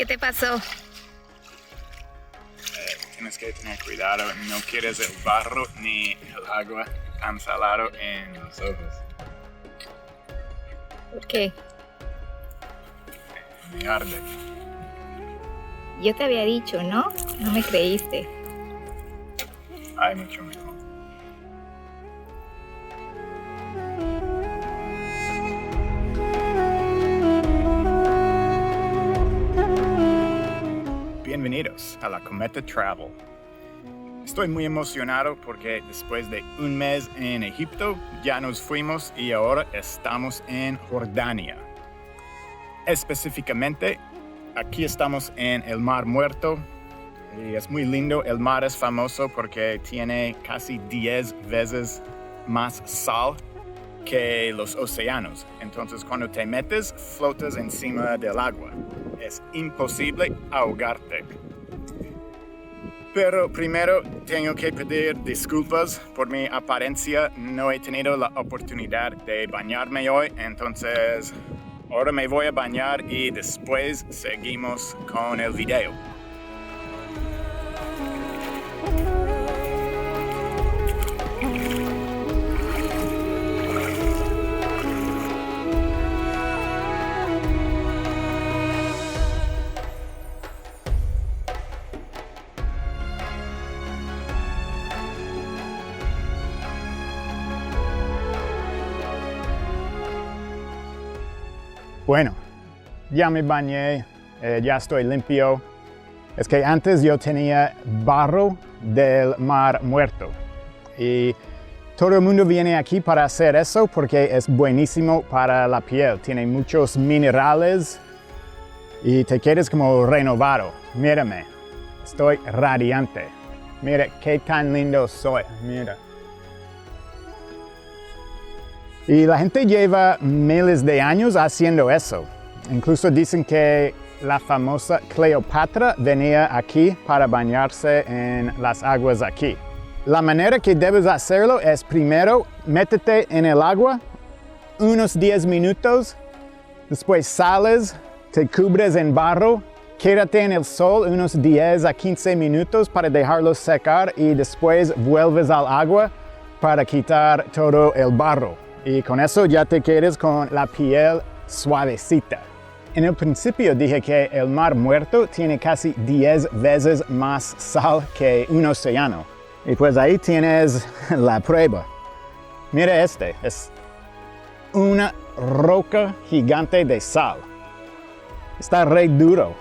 ¿Qué te pasó? Tienes que tener cuidado, no quieres el barro ni el agua tan salado en los ojos. ¿Por qué? Me arde. Yo te había dicho, ¿no? No me creíste. Hay mucho mejor. Bienvenidos a la Cometa Travel. Estoy muy emocionado porque después de un mes en Egipto ya nos fuimos y ahora estamos en Jordania. Específicamente, aquí estamos en el Mar Muerto y es muy lindo. El mar es famoso porque tiene casi 10 veces más sal que los océanos. Entonces, cuando te metes, flotas encima del agua. Es imposible ahogarte. Pero primero tengo que pedir disculpas por mi apariencia. No he tenido la oportunidad de bañarme hoy, entonces ahora me voy a bañar y después seguimos con el video. Bueno, ya me bañé, ya estoy limpio. Es que antes yo tenía barro del Mar Muerto y todo el mundo viene aquí para hacer eso porque es buenísimo para la piel. Tiene muchos minerales y te quedas como renovado. Mírame, estoy radiante. Mira qué tan lindo soy, mira. Y la gente lleva miles de años haciendo eso. Incluso dicen que la famosa Cleopatra venía aquí para bañarse en las aguas aquí. La manera que debes hacerlo es primero métete en el agua unos 10 minutos, después sales, te cubres en barro, quédate en el sol unos 10 a 15 minutos para dejarlo secar y después vuelves al agua para quitar todo el barro. Y con eso ya te quedas con la piel suavecita. En el principio dije que el Mar Muerto tiene casi 10 veces más sal que un océano. Y pues ahí tienes la prueba. Mira este, es una roca gigante de sal. Está re duro.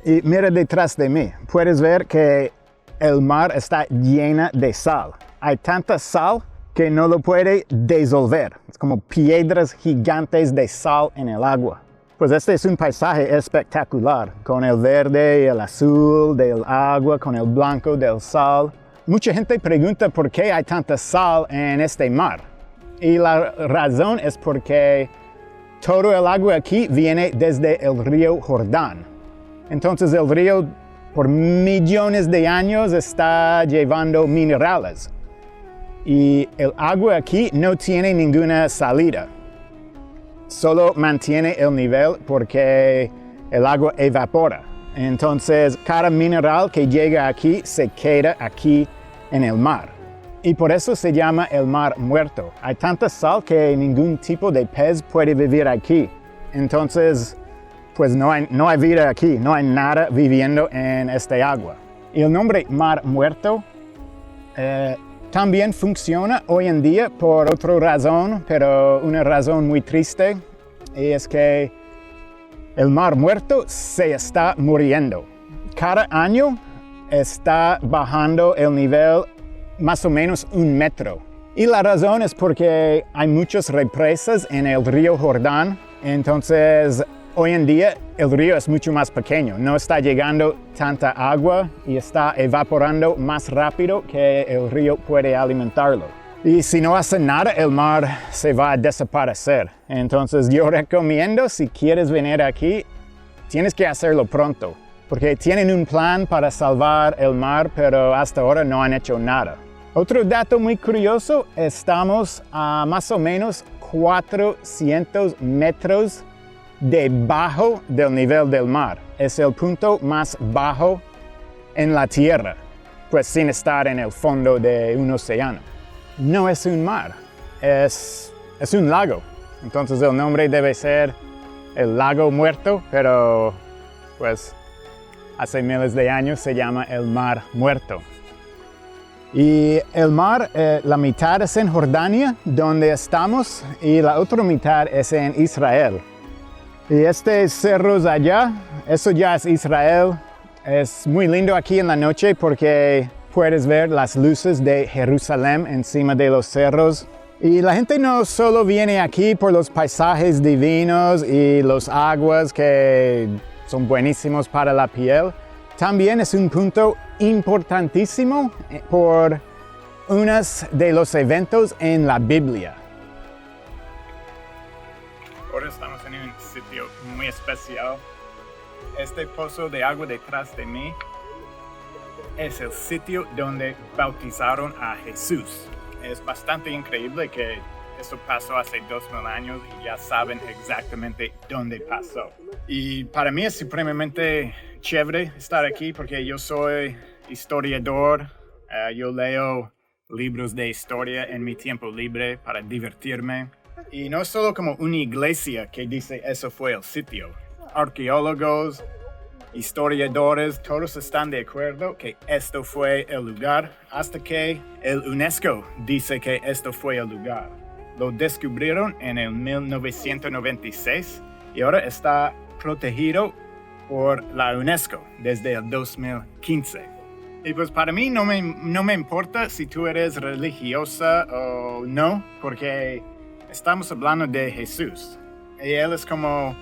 Y mira detrás de mí, puedes ver que el mar está lleno de sal. Hay tanta sal que no lo puede disolver. Es como piedras gigantes de sal en el agua. Pues este es un paisaje espectacular, con el verde y el azul del agua, con el blanco del sal. Mucha gente pregunta por qué hay tanta sal en este mar. Y la razón es porque todo el agua aquí viene desde el río Jordán. Entonces el río por millones de años está llevando minerales. Y el agua aquí no tiene ninguna salida. Solo mantiene el nivel porque el agua evapora. Entonces, cada mineral que llega aquí se queda aquí en el mar. Y por eso se llama el Mar Muerto. Hay tanta sal que ningún tipo de pez puede vivir aquí. Entonces, pues no hay vida aquí, no hay nada viviendo en este agua. Y el nombre Mar Muerto también funciona hoy en día por otra razón, pero una razón muy triste, y es que el Mar Muerto se está muriendo. Cada año está bajando el nivel más o menos 1 metro. Y la razón es porque hay muchas represas en el río Jordán, entonces hoy en día el río es mucho más pequeño, no está llegando tanta agua y está evaporando más rápido que el río puede alimentarlo. Y si no hace nada, el mar se va a desaparecer. Entonces yo recomiendo, si quieres venir aquí, tienes que hacerlo pronto, porque tienen un plan para salvar el mar, pero hasta ahora no han hecho nada. Otro dato muy curioso, estamos a más o menos 400 metros debajo del nivel del mar. Es el punto más bajo en la tierra, pues sin estar en el fondo de un océano. No es un mar, es un lago. Entonces el nombre debe ser el lago muerto, pero pues hace miles de años se llama el mar muerto. Y el mar, la mitad es en Jordania, donde estamos, y la otra mitad es en Israel. Y cerros allá, eso ya es Israel. Es muy lindo aquí en la noche porque puedes ver las luces de Jerusalén encima de los cerros. Y la gente no solo viene aquí por los paisajes divinos y los aguas que son buenísimos para la piel. También es un punto importantísimo por unos de los eventos en la Biblia. Ahora estamos en un sitio muy especial. Este pozo de agua detrás de mí es el sitio donde bautizaron a Jesús. Es bastante increíble que esto pasó hace 2000 años y ya saben exactamente dónde pasó. Y para mí es supremamente chévere estar aquí porque yo soy historiador. Yo leo libros de historia en mi tiempo libre para divertirme. Y no solo como una iglesia que dice eso fue el sitio. Arqueólogos, historiadores, todos están de acuerdo que esto fue el lugar hasta que el UNESCO dice que esto fue el lugar. Lo descubrieron en el 1996 y ahora está protegido por la UNESCO desde el 2015. Y pues para mí no me importa si tú eres religiosa o no, porque estamos hablando de Jesús. Y Él es como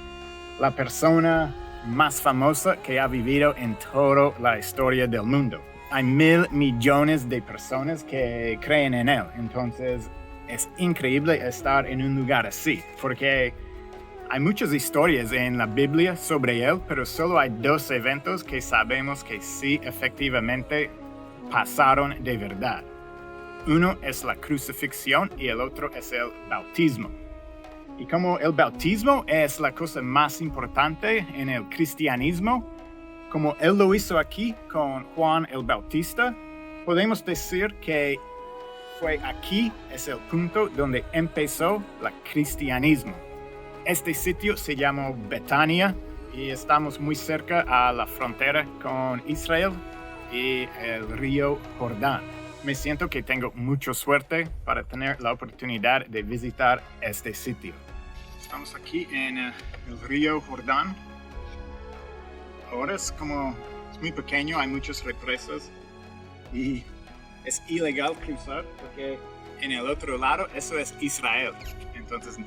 la persona más famosa que ha vivido en toda la historia del mundo. Hay 1,000 millones de personas que creen en Él. Entonces es increíble estar en un lugar así, porque hay muchas historias en la Biblia sobre Él, pero solo hay 2 eventos que sabemos que sí efectivamente pasaron de verdad. Uno es la crucifixión y el otro es el bautismo. Y como el bautismo es la cosa más importante en el cristianismo, como Él lo hizo aquí con Juan el Bautista, podemos decir que fue aquí es el punto donde empezó el cristianismo. Este sitio se llama Betania y estamos muy cerca a la frontera con Israel y el río Jordán. Me siento que tengo mucha suerte para tener la oportunidad de visitar este sitio. Estamos aquí en el río Jordán. Ahora es muy pequeño, hay muchas represas y es ilegal cruzar porque en el otro lado eso es Israel. Entonces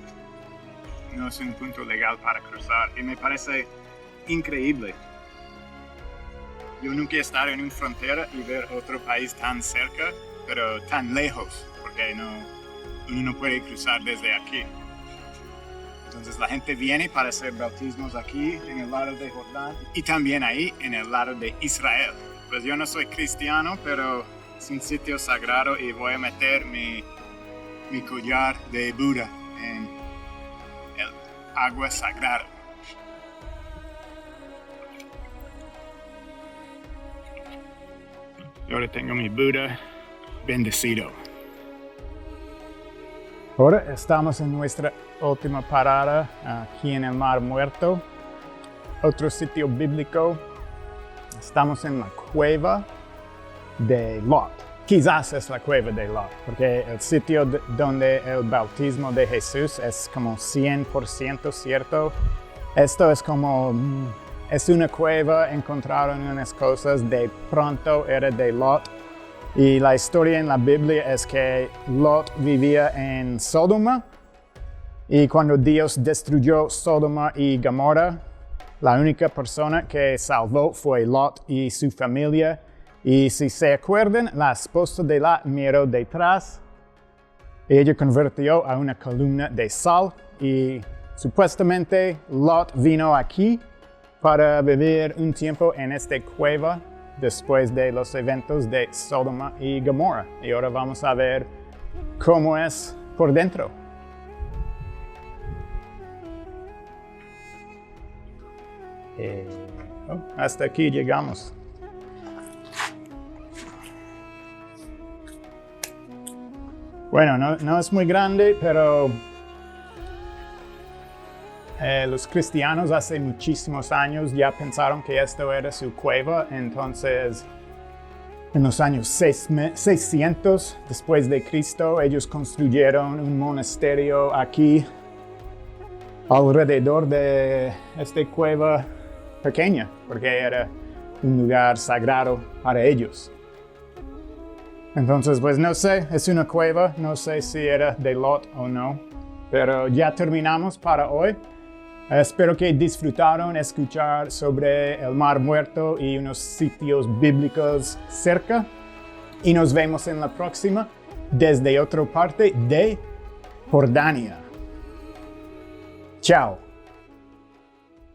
no es un punto legal para cruzar y me parece increíble. Yo nunca he estado en una frontera y ver otro país tan cerca, pero tan lejos, porque uno no puede cruzar desde aquí. Entonces la gente viene para hacer bautismos aquí en el lado de Jordán y también ahí en el lado de Israel. Pues yo no soy cristiano, pero es un sitio sagrado y voy a meter mi collar de Buda en el agua sagrada. Y ahora tengo mi Buda bendecido. Ahora estamos en nuestra última parada aquí en el Mar Muerto, otro sitio bíblico. Estamos en la cueva de Lot. Quizás es la cueva de Lot, porque el sitio donde el bautismo de Jesús es como 100% cierto. Esto es una cueva, encontraron unas cosas, de pronto era de Lot. Y la historia en la Biblia es que Lot vivía en Sodoma y cuando Dios destruyó Sodoma y Gomorra, la única persona que salvó fue Lot y su familia. Y si se acuerdan, la esposa de Lot miró detrás y ella convirtió a una columna de sal y supuestamente Lot vino aquí para vivir un tiempo en esta cueva después de los eventos de Sodoma y Gomorra. Y ahora vamos a ver cómo es por dentro. Hasta aquí llegamos. Bueno, no es muy grande, pero los cristianos hace muchísimos años ya pensaron que esto era su cueva, entonces en los años 600 después de Cristo ellos construyeron un monasterio aquí alrededor de esta cueva pequeña, porque era un lugar sagrado para ellos. Entonces, pues no sé, es una cueva, no sé si era de Lot o no, pero ya terminamos para hoy. Espero que disfrutaron escuchar sobre el Mar Muerto y unos sitios bíblicos cerca. Y nos vemos en la próxima desde otra parte de Jordania. Chao.